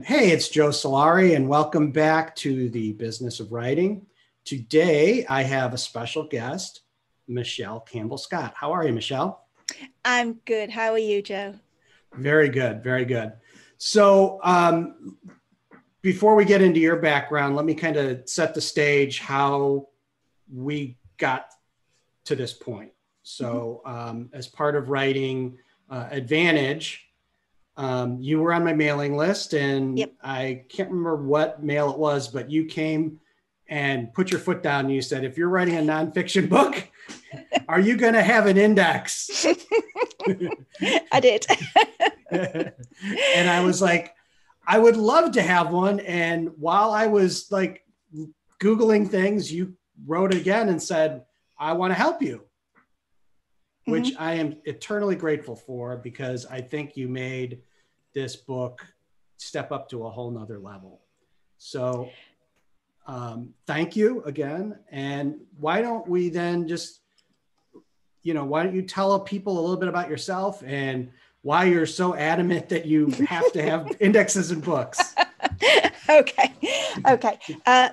Hey, it's Joe Solari, and welcome back to the Business of Writing. Today, I have a special guest, Michelle Campbell-Scott. How are you, Michelle? I'm good. How are you, Joe? Very good, very good. So, before we get into your background, let me kind of set the stage how we got to this point. So, as part of writing Advantage, you were on my mailing list, and Yep. I can't remember what mail it was, but you came and put your foot down and you said, if you're writing a nonfiction book, are you going to have an index? I did. And I was like, I would love to have one. And while I was like Googling things, you wrote again and said, I want to help you, which I am eternally grateful for, because I think you made this book step up to a whole nother level. So thank you again. And why don't we then just, why don't you tell people a little bit about yourself and why you're so adamant that you have to have indexes in books? Okay.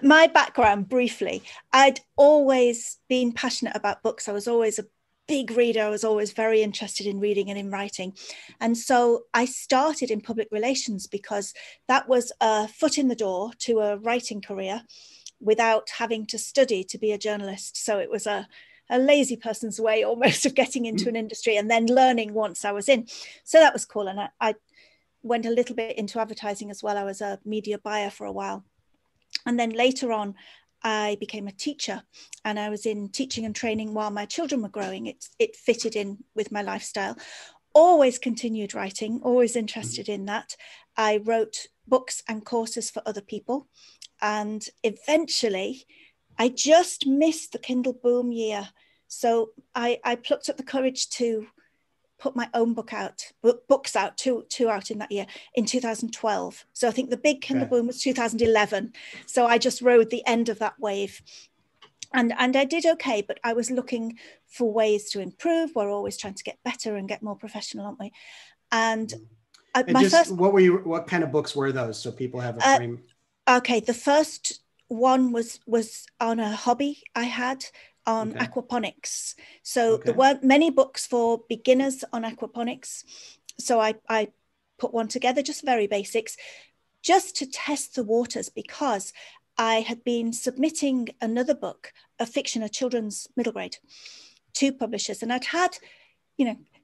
My background, briefly, I'd always been passionate about books. I was always a big reader. I was always very interested in reading and in writing. And so I started in public relations because that was a foot in the door to a writing career without having to study to be a journalist. So it was a lazy person's way almost of getting into an industry and then learning once I was in. So that was cool. And I went a little bit into advertising as well. I was a media buyer for a while. And then later on, I became a teacher, and I was in teaching and training while my children were growing. It fitted in with my lifestyle. Always continued writing, always interested in that. I wrote books and courses for other people. And eventually, I just missed the Kindle boom year. So I plucked up the courage to put my own books out, two out in that year, in 2012. So I think the big Kindle boom was 2011. So I just rode the end of that wave. And I did okay, but I was looking for ways to improve. We're always trying to get better and get more professional, aren't we? And what kind of books were those, so people have a frame? Okay, the first one was on a hobby I had on aquaponics. So there weren't many books for beginners on aquaponics. So I put one together, just very basics, just to test the waters, because I had been submitting another book, a fiction, a children's middle grade, to publishers. And I'd had,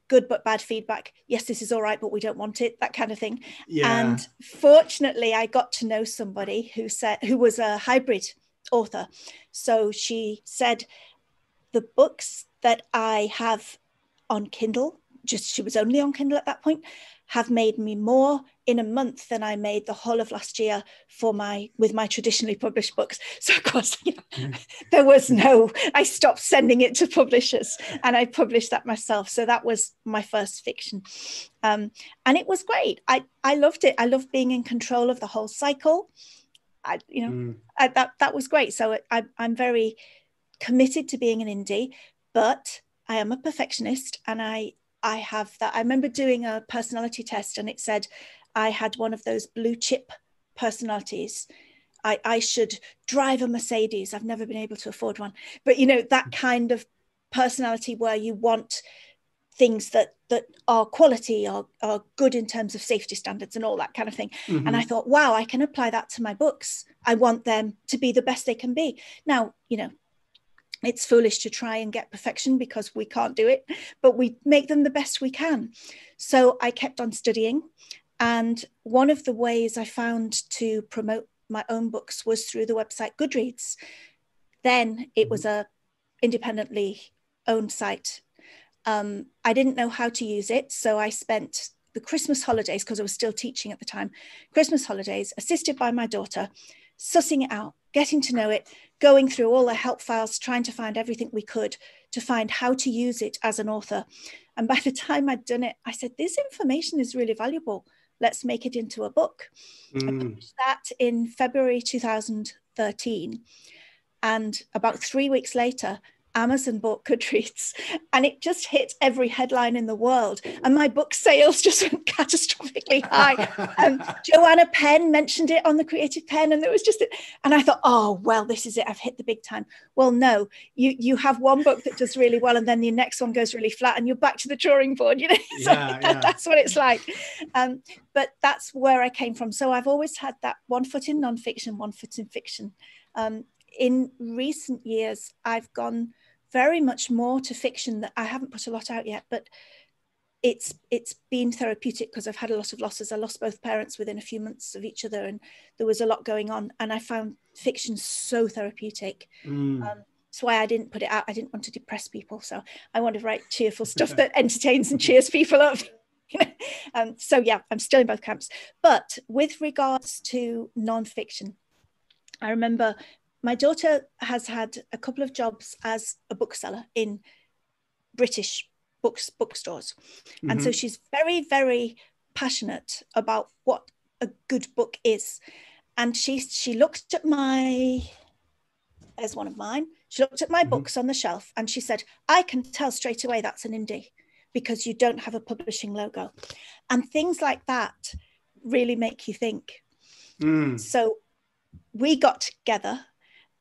good but bad feedback. Yes, this is all right, but we don't want it, that kind of thing. Yeah. And fortunately, I got to know somebody who was a hybrid author. So she said, the books that I have on Kindle, she was only on Kindle at that point, have made me more in a month than I made the whole of last year with my traditionally published books. So of course, there was I stopped sending it to publishers and I published that myself. So that was my first fiction. And it was great. I loved it. I loved being in control of the whole cycle. That was great. So I'm very committed to being an indie, but I am a perfectionist, and I have that. I remember doing a personality test, and it said I had one of those blue chip personalities. I should drive a Mercedes. I've never been able to afford one, but that kind of personality where you want things that are quality, are good in terms of safety standards and all that kind of thing. And I thought, wow, I can apply that to my books. I want them to be the best they can be. Now, it's foolish to try and get perfection because we can't do it, but we make them the best we can. So I kept on studying. And one of the ways I found to promote my own books was through the website Goodreads. Then it was a independently owned site. I didn't know how to use it. So I spent the Christmas holidays, because I was still teaching at the time, Christmas holidays, assisted by my daughter, sussing it out, getting to know it, going through all the help files, trying to find everything we could to find how to use it as an author. And by the time I'd done it, I said, this information is really valuable. Let's make it into a book. I published that in February 2013. And about 3 weeks later, Amazon bought Goodreads, and it just hit every headline in the world. And my book sales just went catastrophically high. Joanna Penn mentioned it on the Creative Pen, and there was just, and I thought, oh, well, this is it. I've hit the big time. Well, no, you have one book that does really well, and then the next one goes really flat, and you're back to the drawing board. You know, that's what it's like. But that's where I came from. So I've always had that one foot in nonfiction, one foot in fiction. In recent years, I've gone very much more to fiction. That I haven't put a lot out yet, but it's been therapeutic because I've had a lot of losses. I lost both parents within a few months of each other, and there was a lot going on, and I found fiction so therapeutic. That's why I didn't put it out. I didn't want to depress people, so I want to write cheerful stuff that entertains and cheers people up. So yeah, I'm still in both camps. But with regards to nonfiction, I remember my daughter has had a couple of jobs as a bookseller in British bookstores. And so she's very, very passionate about what a good book is. And she looked at there's one of mine. She looked at my books on the shelf and she said, I can tell straight away that's an indie because you don't have a publishing logo. And things like that really make you think. So we got together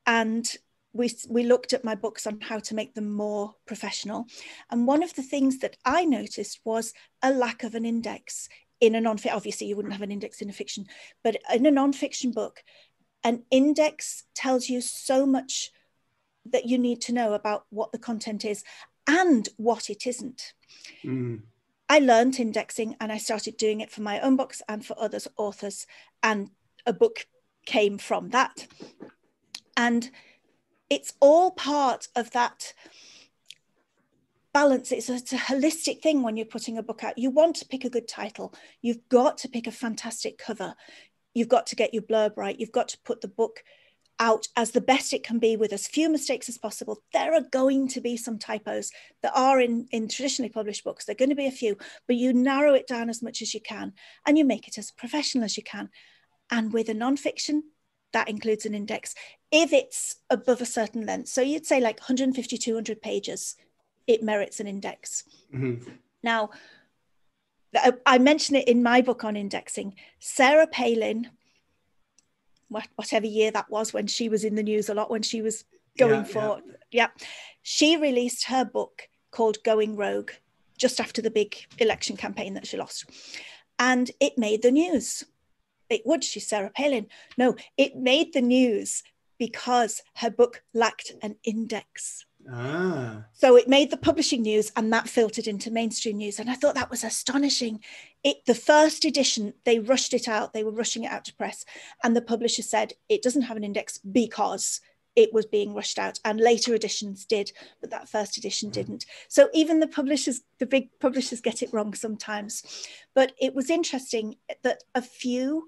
and we looked at my books on how to make them more professional. And one of the things that I noticed was a lack of an index in a non-fiction. Obviously, you wouldn't have an index in a fiction, but in a non-fiction book, an index tells you so much that you need to know about what the content is and what it isn't. I learned indexing and I started doing it for my own books and for others authors, and a book came from that. And it's all part of that balance. It's a holistic thing when you're putting a book out. You want to pick a good title. You've got to pick a fantastic cover. You've got to get your blurb right. You've got to put the book out as the best it can be with as few mistakes as possible. There are going to be some typos that are in traditionally published books. There are going to be a few, but you narrow it down as much as you can and you make it as professional as you can. And with a nonfiction, that includes an index if it's above a certain length. So you'd say like 150, 200 pages, it merits an index. Now, I mention it in my book on indexing. Sarah Palin, whatever year that was when she was in the news a lot, when she was going she released her book called Going Rogue just after the big election campaign that she lost. And it made the news. It would, she's Sarah Palin. No, it made the news because her book lacked an index. So it made the publishing news and that filtered into mainstream news. And I thought that was astonishing. The first edition, they rushed it out. They were rushing it out to press. And the publisher said it doesn't have an index because it was being rushed out. And later editions did, but that first edition didn't. So even the big publishers get it wrong sometimes. But it was interesting that a few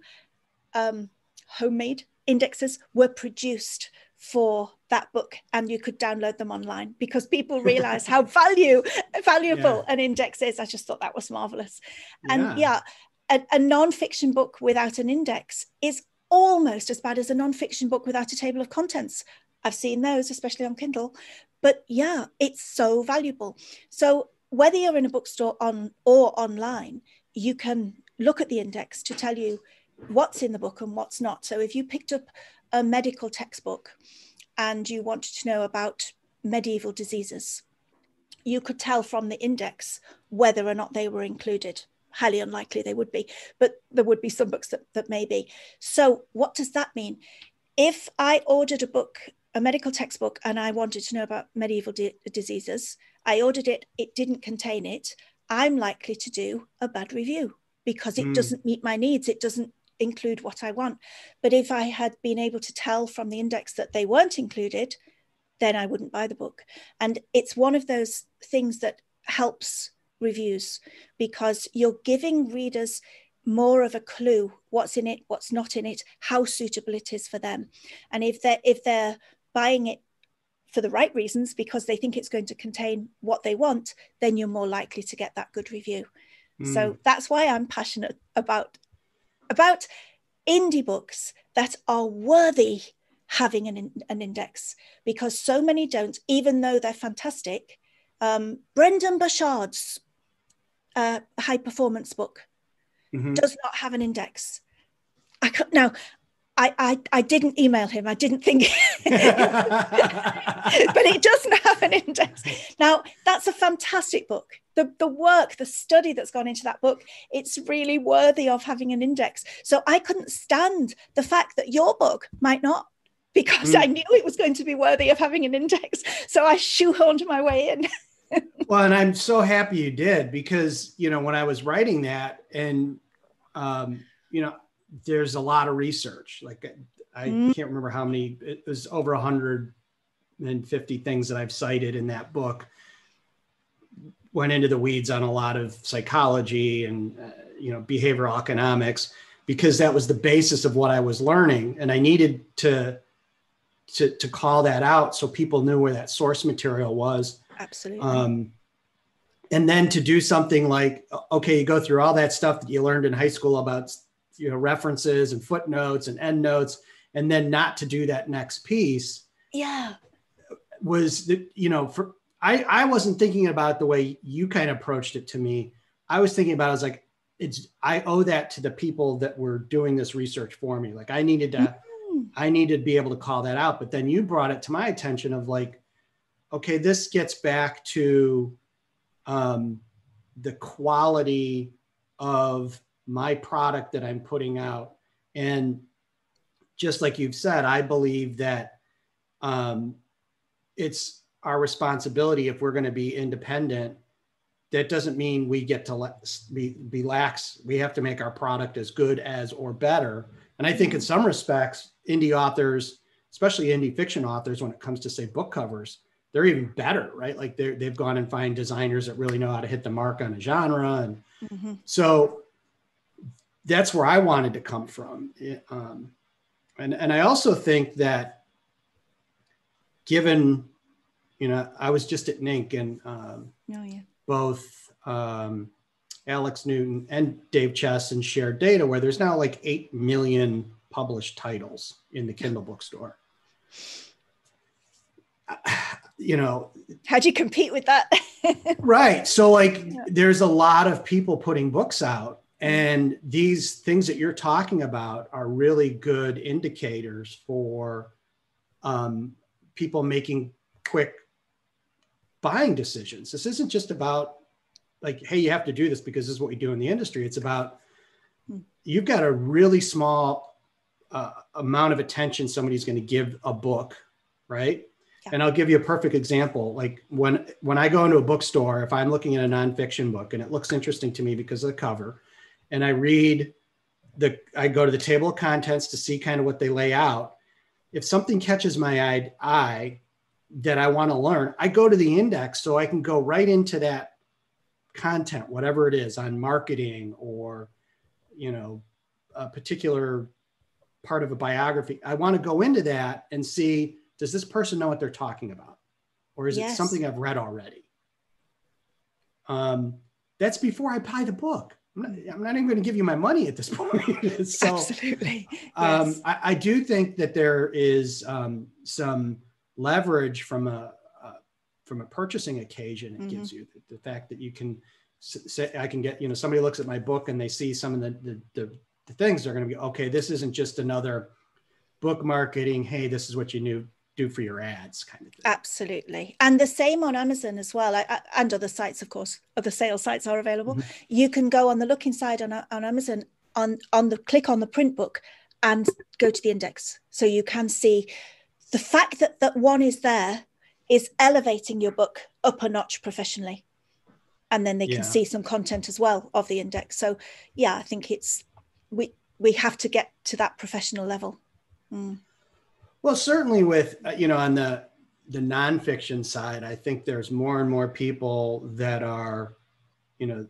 homemade indexes were produced for that book and you could download them online because people realize how valuable an index is. I just thought that was marvelous. And a non-fiction book without an index is almost as bad as a non-fiction book without a table of contents. I've seen those, especially on Kindle, but yeah, it's so valuable. So whether you're in a bookstore or online, you can look at the index to tell you what's in the book and what's not. So if you picked up a medical textbook and you wanted to know about medieval diseases, you could tell from the index whether or not they were included. Highly unlikely they would be, but there would be some books that may be. So what does that mean? If I ordered a medical textbook, and I wanted to know about medieval diseases, I ordered it, it didn't contain it, I'm likely to do a bad review because it doesn't meet my needs. It doesn't include what I want. But if I had been able to tell from the index that they weren't included, then I wouldn't buy the book. And it's one of those things that helps reviews because you're giving readers more of a clue what's in it, what's not in it, how suitable it is for them. And if they're buying it for the right reasons because they think it's going to contain what they want, then you're more likely to get that good review. So that's why I'm passionate about indie books that are worthy, having an index, because so many don't, even though they're fantastic. Brendan Burchard's high performance book does not have an index. I didn't email him. I didn't think, but it doesn't have an index. Now, that's a fantastic book. The work, the study that's gone into that book, it's really worthy of having an index. So I couldn't stand the fact that your book might not, because I knew it was going to be worthy of having an index. So I shoehorned my way in. Well, and I'm so happy you did, because, you know, when I was writing that, and, you know, there's a lot of research. Like I can't remember how many, it was over 150 things that I've cited in that book. Went into the weeds on a lot of psychology and, you know, behavioral economics, because that was the basis of what I was learning. And I needed to call that out so people knew where that source material was. Absolutely. And then to do something like, okay, you go through all that stuff that you learned in high school about, you know, references and footnotes and endnotes, and then not to do that next piece. Yeah. Was that, you know, I wasn't thinking about the way you kind of approached it to me. I was thinking about it as like, I owe that to the people that were doing this research for me. Like I needed to be able to call that out. But then you brought it to my attention of like, okay, this gets back to the quality of my product that I'm putting out. And just like you've said, I believe that it's our responsibility, if we're going to be independent. That doesn't mean we get to be lax. We have to make our product as good as or better. And I think in some respects, indie authors, especially indie fiction authors, when it comes to say book covers, they're even better, right? Like they've gone and find designers that really know how to hit the mark on a genre. And so that's where I wanted to come from. And I also think that given, you know, I was just at NINC and both Alex Newton and Dave Chesson shared data where there's now like 8 million published titles in the Kindle bookstore. You know, how'd you compete with that? Right. So like there's a lot of people putting books out, and these things that you're talking about are really good indicators for people making quick buying decisions. This isn't just about like, hey, you have to do this because this is what we do in the industry. It's about, you've got a really small amount of attention somebody's going to give a book, right? Yeah. And I'll give you a perfect example. Like when I go into a bookstore, if I'm looking at a nonfiction book and it looks interesting to me because of the cover, and I go to the table of contents to see kind of what they lay out. If something catches my eye that I want to learn, I go to the index so I can go right into that content, whatever it is, on marketing or, you know, a particular part of a biography. I want to go into that and see, does this person know what they're talking about? Or is it something I've read already? That's before I buy the book. I'm not even going to give you my money at this point. So, absolutely. Yes. I do think that there is some leverage from a purchasing occasion. It gives you the fact that you can say, I can get, you know, somebody looks at my book and they see some of the things, they're going to be, okay, this isn't just another book marketing. Hey, this is what you do for your ads kind of thing. Absolutely. And the same on Amazon as well. And other sites, of course, other sales sites are available. You can go on the looking side on Amazon on the click on the print book and go to the index. So you can see the fact that one is there is elevating your book up a notch professionally. And then they can see some content as well of the index. So yeah, I think we have to get to that professional level. Well, certainly with, you know, on the nonfiction side, I think there's more and more people that are, you know,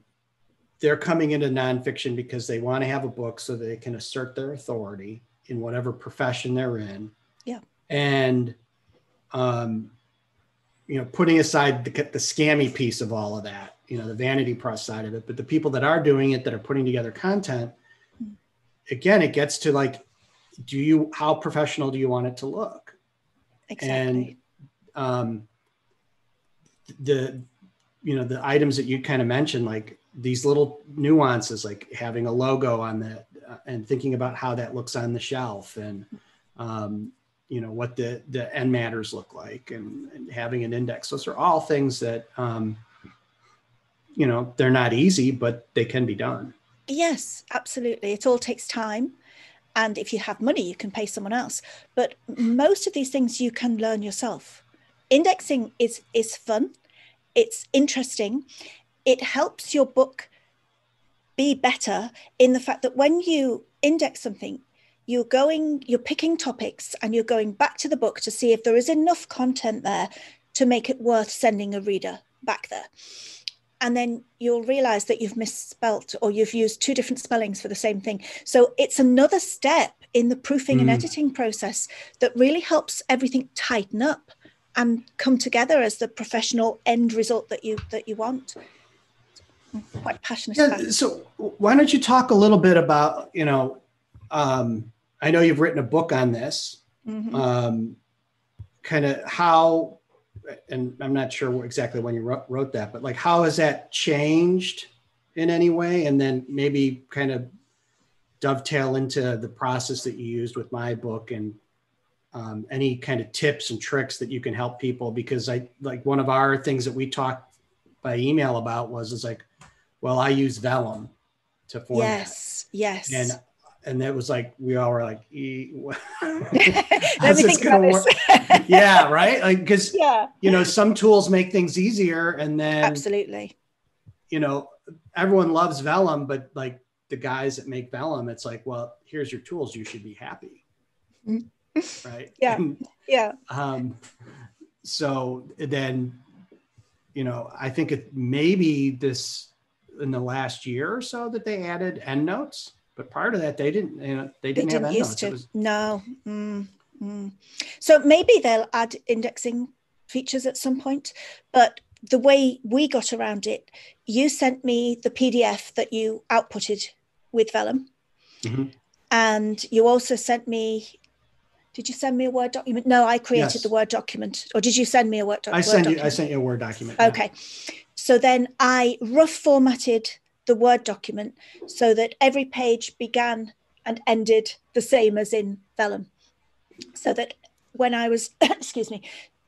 they're coming into nonfiction because they want to have a book so that they can assert their authority in whatever profession they're in. Yeah. And, you know, putting aside the scammy piece of all of that, you know, the vanity press side of it, but the people that are doing it, that are putting together content, again, it gets to like, how professional do you want it to look? Exactly. And the items that you kind of mentioned, like these little nuances, like having a logo on that, and thinking about how that looks on the shelf, and what the end matters look like, and having an index. Those are all things that they're not easy, but they can be done. Yes, absolutely. It all takes time. And if you have money, you can pay someone else. But most of these things you can learn yourself. Indexing is fun. It's interesting. It helps your book be better in the fact that when you index something, you're picking topics and you're going back to the book to see if there is enough content there to make it worth sending a reader back there. And then you'll realize that you've misspelt, or you've used 2 different spellings for the same thing. So it's another step in the proofing and editing process that really helps everything tighten up and come together as the professional end result that you want. I'm quite passionate about it. So why don't you talk a little bit about, I know you've written a book on this, kind of how, and I'm not sure exactly when you wrote that, but like, how has that changed in any way? And then maybe kind of dovetail into the process that you used with my book, and any kind of tips and tricks that you can help people. Because one of our things that we talked by email about was like, well, I use vellum to format. Yes. And that was like, we all were like, how's this going to work? Yeah, right. Like, because some tools make things easier, and then absolutely, everyone loves vellum, but like the guys that make vellum, it's like, well, here's your tools, you should be happy, right? So then, I think it maybe this in the last year or so that they added endnotes. But prior to that, they didn't have endnotes. No. So maybe they'll add indexing features at some point. But the way we got around it, you sent me the PDF that you outputted with vellum. And you also sent me, did you send me a Word document? No, I created the Word document. Or did you send me a Word document? I sent you a Word document. Okay. So then I rough formatted the Word document so that every page began and ended the same as in vellum, so that when I was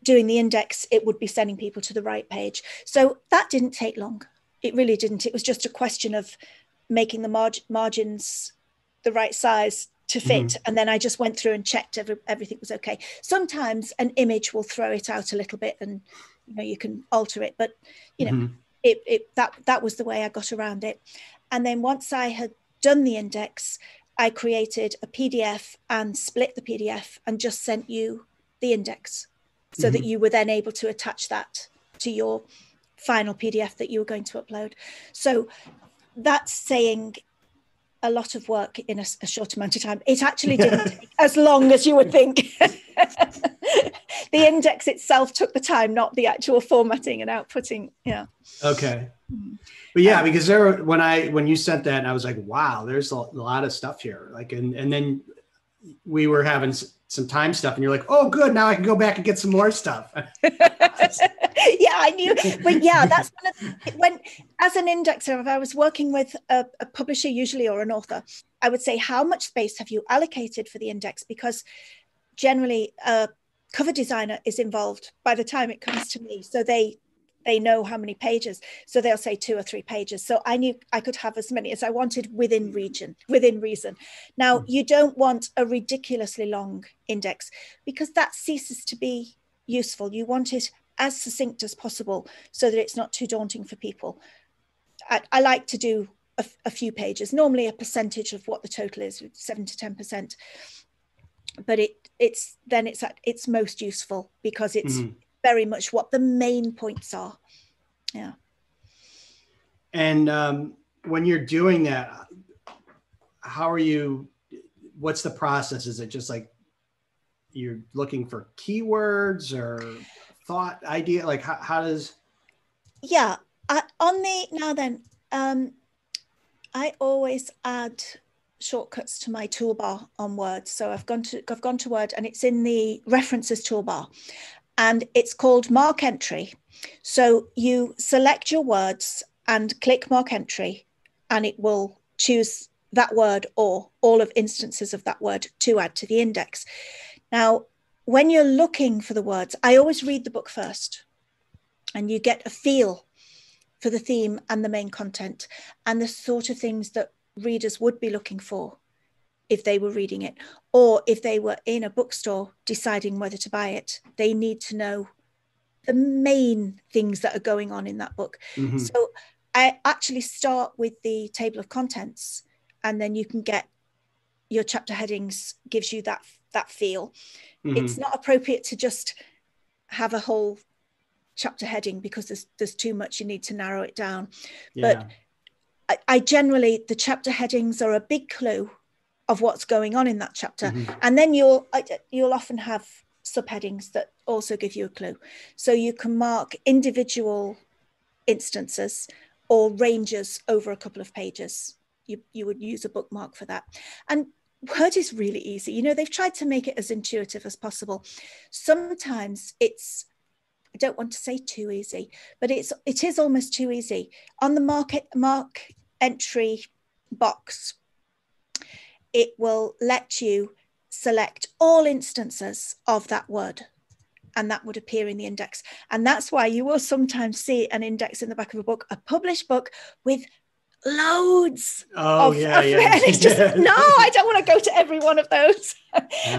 doing the index, it would be sending people to the right page. So that didn't take long. It really didn't. It was just a question of making the margins the right size to fit. And then I just went through and checked everything was okay. Sometimes an image will throw it out a little bit, and you can alter it, but that was the way I got around it. And then once I had done the index, I created a PDF and split the PDF and just sent you the index, so that you were then able to attach that to your final PDF that you were going to upload. So that's saying a lot of work in a short amount of time. It actually didn't take as long as you would think. The index itself took the time, not the actual formatting and outputting. Yeah. Okay. But yeah, because when you sent that, I was like, wow, there's a lot of stuff here. Like, and then we were having some time stuff, and you're like, oh, good, now I can go back and get some more stuff. Yeah, I knew. But yeah, that's when, as an indexer, if I was working with a publisher usually, or an author, I would say, how much space have you allocated for the index? Because generally a cover designer is involved by the time it comes to me. So they know how many pages. So they'll say 2 or 3 pages. So I knew I could have as many as I wanted within reason. Now, you don't want a ridiculously long index, because that ceases to be useful. You want it as succinct as possible so that it's not too daunting for people. I like to do a few pages, normally a percentage of what the total is, 7 to 10%. But it's at its most useful, because it's very much what the main points are. Yeah. And when you're doing that, what's the process? Is it just like you're looking for keywords or thought idea? Like how does? Yeah. I always add shortcuts to my toolbar on Word. So I've gone to Word, and it's in the references toolbar, and it's called Mark Entry. So you select your words and click Mark Entry, and it will choose that word or all of instances of that word to add to the index. Now, when you're looking for the words, I always read the book first, and you get a feel for the theme and the main content and the sort of things that readers would be looking for if they were reading it, or if they were in a bookstore deciding whether to buy it. They need to know the main things that are going on in that book. Mm-hmm. So I actually start with the table of contents, and then you can get your chapter headings, gives you that feel. Mm-hmm. It's not appropriate to just have a whole chapter heading because there's too much. You need to narrow it down. Yeah. But I generally, the chapter headings are a big clue of what's going on in that chapter. Mm-hmm. And then you'll often have subheadings that also give you a clue. So you can mark individual instances or ranges over a couple of pages. You would use a bookmark for that. And Word is really easy. You know, they've tried to make it as intuitive as possible. Sometimes it's, I don't want to say too easy, but it is almost too easy. On the mark entry box, it will let you select all instances of that word, and that would appear in the index. And that's why you will sometimes see an index in the back of a book, a published book with loads of and it's just no, I don't want to go to every one of those.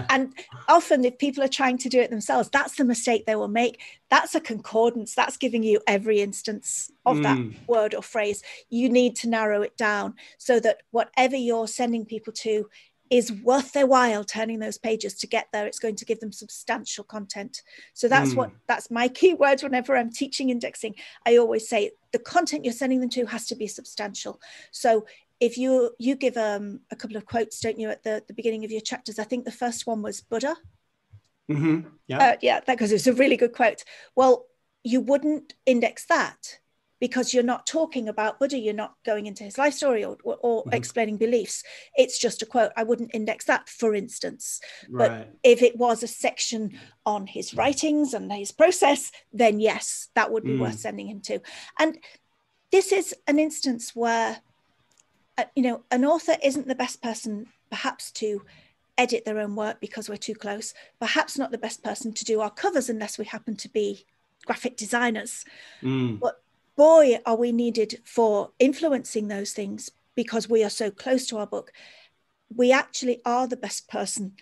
And often if people are trying to do it themselves, that's the mistake they will make. That's a concordance. That's giving you every instance of that word or phrase. You need to narrow it down so that whatever you're sending people to is worth their while turning those pages to get there. It's going to give them substantial content. So that's that's my key word whenever I'm teaching indexing. I always say the content you're sending them to has to be substantial. So if you give a couple of quotes, don't you, at the beginning of your chapters? I think the first one was Buddha. Mm-hmm. Yeah, because it's a really good quote. Well, you wouldn't index that, because you're not talking about Buddha, you're not going into his life story or explaining beliefs. It's just a quote. I wouldn't index that, for instance. Right. But if it was a section on his writings and his process, then yes, that would be worth sending him to. And this is an instance where, an author isn't the best person perhaps to edit their own work because we're too close, perhaps not the best person to do our covers unless we happen to be graphic designers. But boy, are we needed for influencing those things, because we are so close to our book. We actually are the best person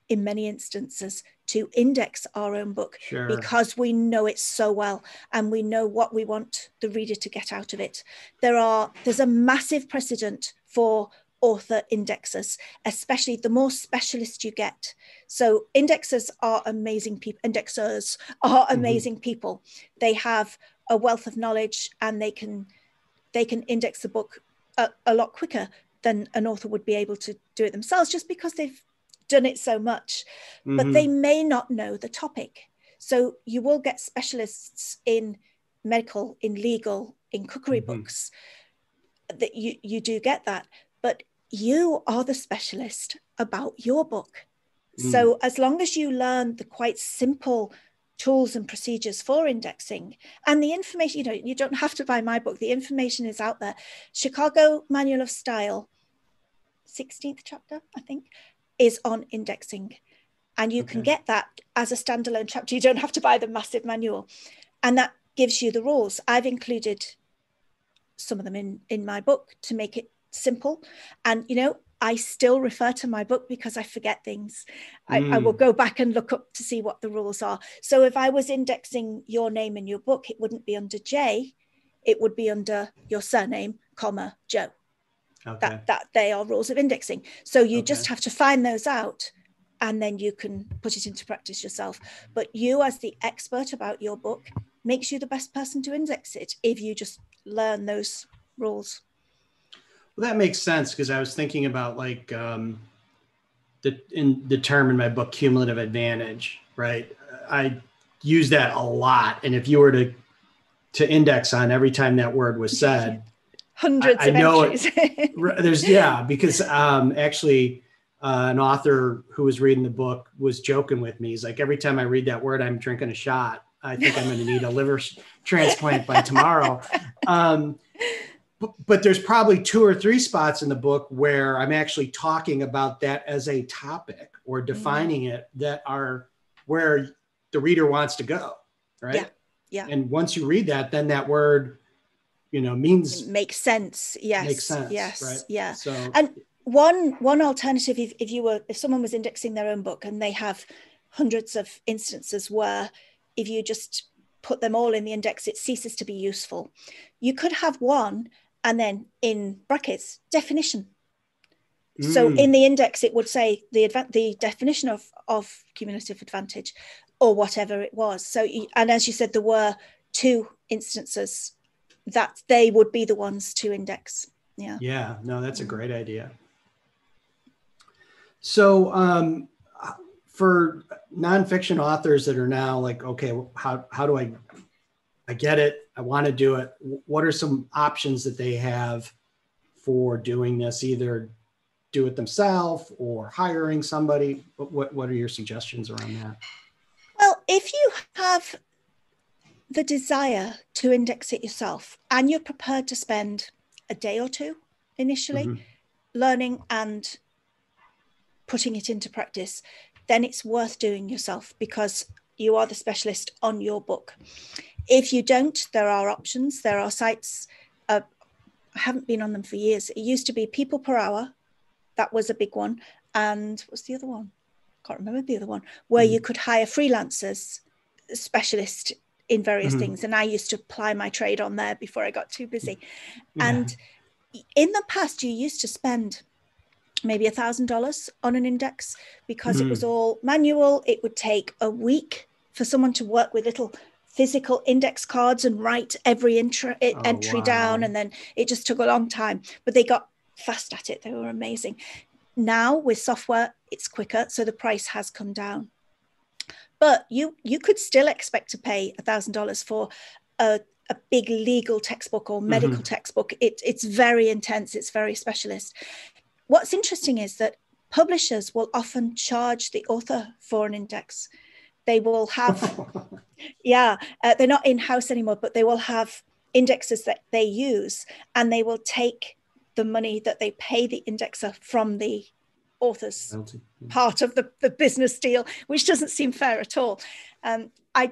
in many instances to index our own book, because we know it so well and we know what we want the reader to get out of it. There's a massive precedent for author indexers, especially the more specialist you get. So indexers are amazing people. Indexers are amazing people. They have a wealth of knowledge, and they can index the book a lot quicker than an author would be able to do it themselves, just because they've done it so much. But they may not know the topic. So you will get specialists in medical, in legal, in cookery books, that you do get that. But you are the specialist about your book. So as long as you learn the quite simple tools and procedures for indexing, and the information, you don't have to buy my book. The information is out there. Chicago Manual of Style, 16th chapter, I think, is on indexing. And you can get that as a standalone chapter. You don't have to buy the massive manual. And that gives you the rules. I've included some of them in my book to make it simple. And, I still refer to my book because I forget things. I will go back and look up to see what the rules are. So if I was indexing your name in your book, it wouldn't be under J, it would be under your surname, comma, Joe. Okay. That they are rules of indexing. So you just have to find those out, and then you can put it into practice yourself. But you, as the expert about your book, makes you the best person to index it if you just learn those rules. Well, that makes sense, because I was thinking about the term in my book, cumulative advantage, right? I use that a lot. And if you were to index on every time that word was said, hundreds of know entries. There's, because actually an author who was reading the book was joking with me. He's like, every time I read that word, I'm drinking a shot. I think I'm going to need a liver transplant by tomorrow. But there's probably 2 or 3 spots in the book where I'm actually talking about that as a topic or defining it that are where the reader wants to go. Right. Yeah. And once you read that, then that word, means, it makes sense. Yes. Makes sense. Yes. Right. Yeah. So, and one alternative, if someone was indexing their own book and they have hundreds of instances where if you just put them all in the index, it ceases to be useful. You could have one and then in brackets, definition. So in the index, it would say the definition of cumulative advantage or whatever it was. So, and as you said, there were 2 instances that they would be the ones to index. Yeah. Yeah, no, that's a great idea. So for nonfiction authors that are now like, okay, how do I get it? I want to do it. What are some options that they have for doing this? Either do it themselves or hiring somebody. What are your suggestions around that? Well, if you have the desire to index it yourself and you're prepared to spend a day or 2 initially learning and putting it into practice, then it's worth doing yourself because you are the specialist on your book. If you don't, there are options. There are sites. I haven't been on them for years. It used to be People Per Hour. That was a big one. And what's the other one? Can't remember the other one, where you could hire freelancers, specialists in various things. And I used to ply my trade on there before I got too busy. And in the past, you used to spend maybe $1,000 on an index because it was all manual. It would take a week for someone to work with little physical index cards and write every entry down. And then it just took a long time, but they got fast at it. They were amazing. Now with software, it's quicker. So the price has come down. But you could still expect to pay $1,000 for a big legal textbook or medical textbook. It's very intense. It's very specialist. What's interesting is that publishers will often charge the author for an index. They will have, they're not in-house anymore, but they will have indexes that they use, and they will take the money that they pay the indexer from the author's part of the business deal, which doesn't seem fair at all.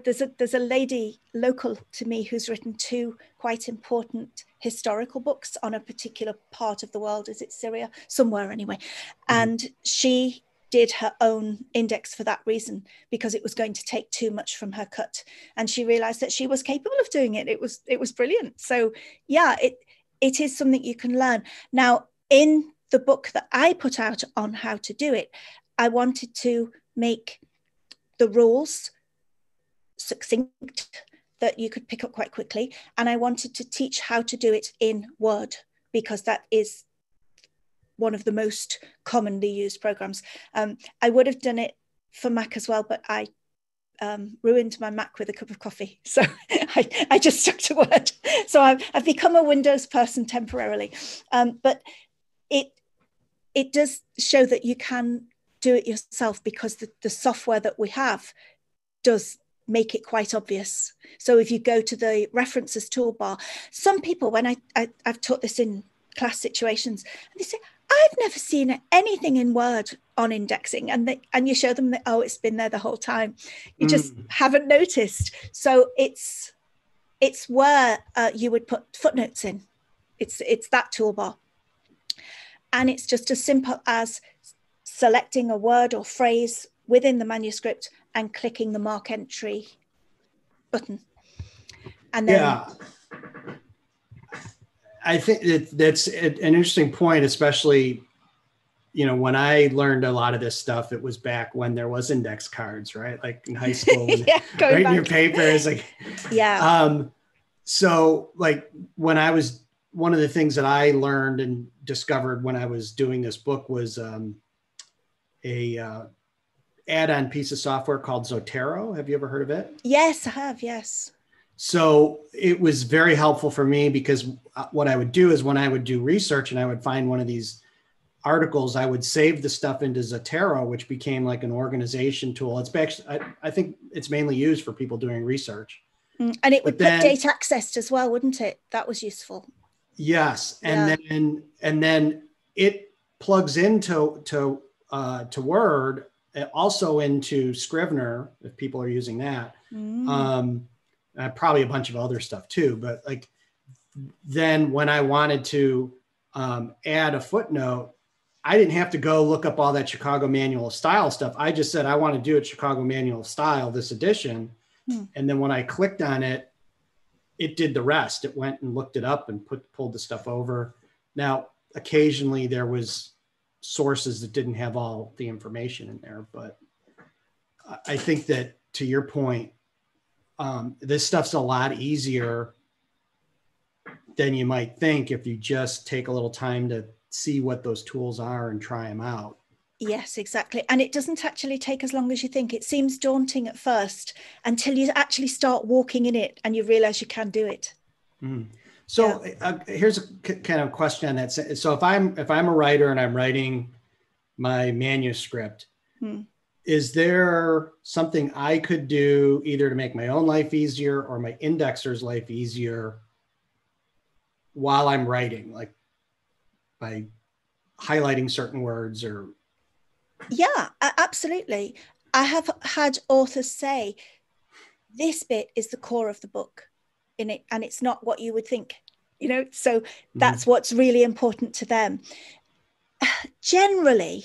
There's a lady local to me who's written 2 quite important historical books on a particular part of the world. Is it Syria? Somewhere anyway. And she did her own index for that reason, because it was going to take too much from her cut. And she realized that she was capable of doing it. It was brilliant. So yeah, it is something you can learn. Now, in the book that I put out on how to do it, I wanted to make the rules succinct that you could pick up quite quickly. And I wanted to teach how to do it in Word, because that is one of the most commonly used programs. I would have done it for Mac as well, but I ruined my Mac with a cup of coffee. So I just stuck to Word. So I've become a Windows person temporarily. But it does show that you can do it yourself, because the software that we have does make it quite obvious. So if you go to the references toolbar, some people, when I've taught this in class situations, and they say, I've never seen anything in Word on indexing. And you show them that, oh, it's been there the whole time. You just haven't noticed. So it's where you would put footnotes in. It's that toolbar. And it's just as simple as selecting a word or phrase within the manuscript and clicking the mark entry button. And then I think that's an interesting point, especially, when I learned a lot of this stuff, it was back when there was index cards, right? Like in high school, writing your papers. Like, so like when I was, one of the things that I learned and discovered when I was doing this book was a add-on piece of software called Zotero. Have you ever heard of it? Yes, I have. Yes. So it was very helpful for me because what I would do is when I would do research and I would find one of these articles, I would save the stuff into Zotero, which became like an organization tool. It's actually, I think it's mainly used for people doing research. And it would put data accessed as well, wouldn't it? That was useful. Yes. And then it plugs into Word, also into Scrivener, if people are using that. Probably a bunch of other stuff too. But like, then when I wanted to add a footnote, I didn't have to go look up all that Chicago Manual of Style stuff. I just said, I want to do it Chicago Manual of Style, this edition. And then when I clicked on it, it did the rest. It went and looked it up and pulled the stuff over. Now, occasionally there was sources that didn't have all the information in there, but I think that, to your point, this stuff's a lot easier than you might think if you just take a little time to see what those tools are and try them out. Yes, exactly. And it doesn't actually take as long as you think. It seems daunting at first until you actually start walking in it and you realize you can do it. So here's a kind of question on that. So if I'm a writer and I'm writing my manuscript, is there something I could do either to make my own life easier or my indexer's life easier while I'm writing, like by highlighting certain words or? Yeah, absolutely. I have had authors say, this bit is the core of the book in it, and it's not what you would think, so that's what's really important to them. Generally,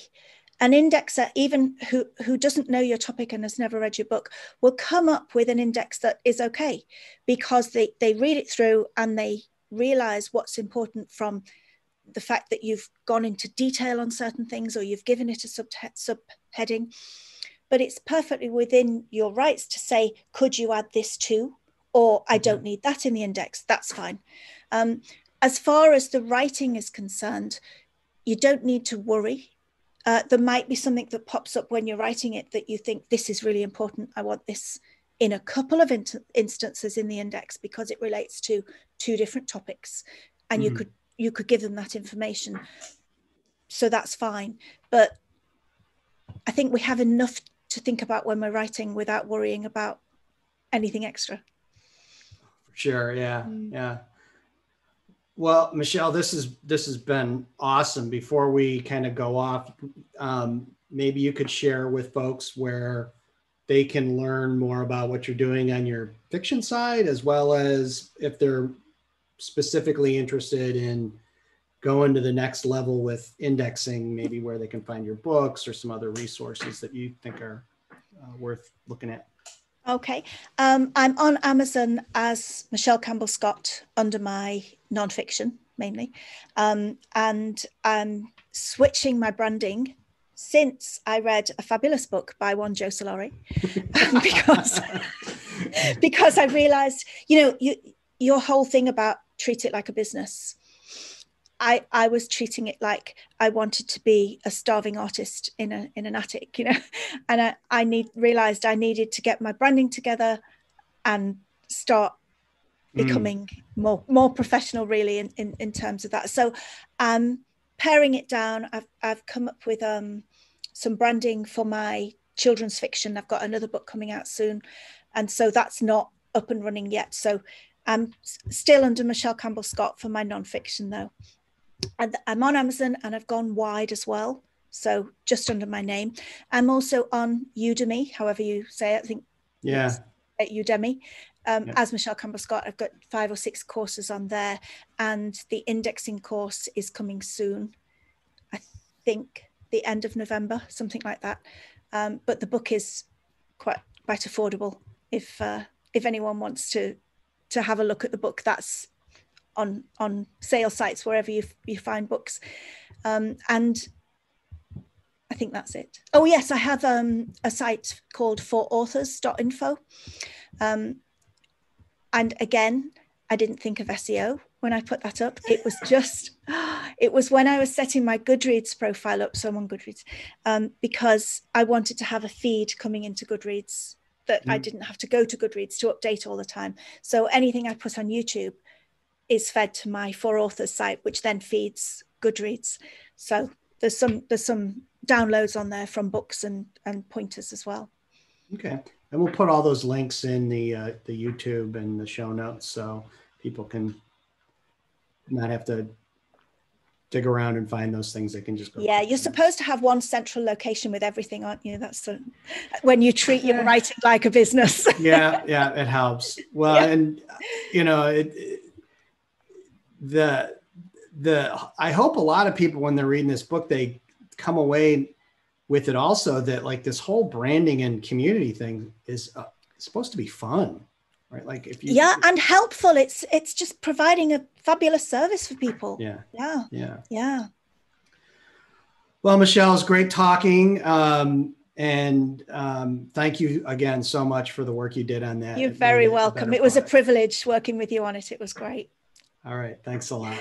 an indexer, even who doesn't know your topic and has never read your book, will come up with an index that is okay because they read it through and they realize what's important from the fact that you've gone into detail on certain things or you've given it a subheading. But it's perfectly within your rights to say, could you add this too? Or I don't need that in the index. That's fine. As far as the writing is concerned, you don't need to worry. There might be something that pops up when you're writing it that you think, this is really important. I want this in a couple of instances in the index because it relates to two different topics. And you could give them that information. So that's fine. But I think we have enough to think about when we're writing without worrying about anything extra. Sure. Yeah. Yeah. Well, Michelle, this has been awesome. Before we kind of go off, maybe you could share with folks where they can learn more about what you're doing on your fiction side, as well as if they're specifically interested in going to the next level with indexing, maybe where they can find your books or some other resources that you think are worth looking at. Okay. I'm on Amazon as Michelle Campbell-Scott under my nonfiction mainly. And I'm switching my branding since I read a fabulous book by one Joe Solari because I realized, your whole thing about treat it like a business. I was treating it like I wanted to be a starving artist in an attic, and I realized I needed to get my branding together and start becoming more professional, really, in terms of that. So paring it down, I've come up with some branding for my children's fiction. I've got another book coming out soon, and so that's not up and running yet. So I'm still under Michelle Campbell-Scott for my nonfiction, though. And I'm on Amazon, and I've gone wide as well, so just under my name. I'm also on Udemy, however you say it, I think. Yeah. At Udemy, as Michelle Campbell-Scott. I've got 5 or 6 courses on there, and the indexing course is coming soon. I think the end of November, something like that. But the book is quite affordable. If anyone wants to have a look at the book, that's on sale sites wherever you find books, and I think that's it. Oh yes, I have a site called forauthors.info, and again, I didn't think of SEO when I put that up. It was when I was setting my Goodreads profile up, so I'm on Goodreads, because I wanted to have a feed coming into Goodreads that I didn't have to go to Goodreads to update all the time. So anything I put on YouTube is fed to my For Authors site, which then feeds Goodreads. So there's some downloads on there from books and pointers as well. Okay. And we'll put all those links in the YouTube and the show notes so people can not have to dig around and find those things. They can just go. Yeah, you're supposed to have one central location with everything, aren't you? That's when you treat your writing like a business. Yeah, it helps. Well, yeah. And I hope a lot of people, when they're reading this book, they come away with it also that like this whole branding and community thing is supposed to be fun, right? Like if you and helpful. It's just providing a fabulous service for people. Yeah. Well, Michelle, it's great talking. And thank you again so much for the work you did on that. You're very welcome. It was a privilege working with you on it. It was great. All right. Thanks a lot.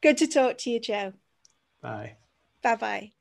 Good to talk to you, Joe. Bye. Bye-bye.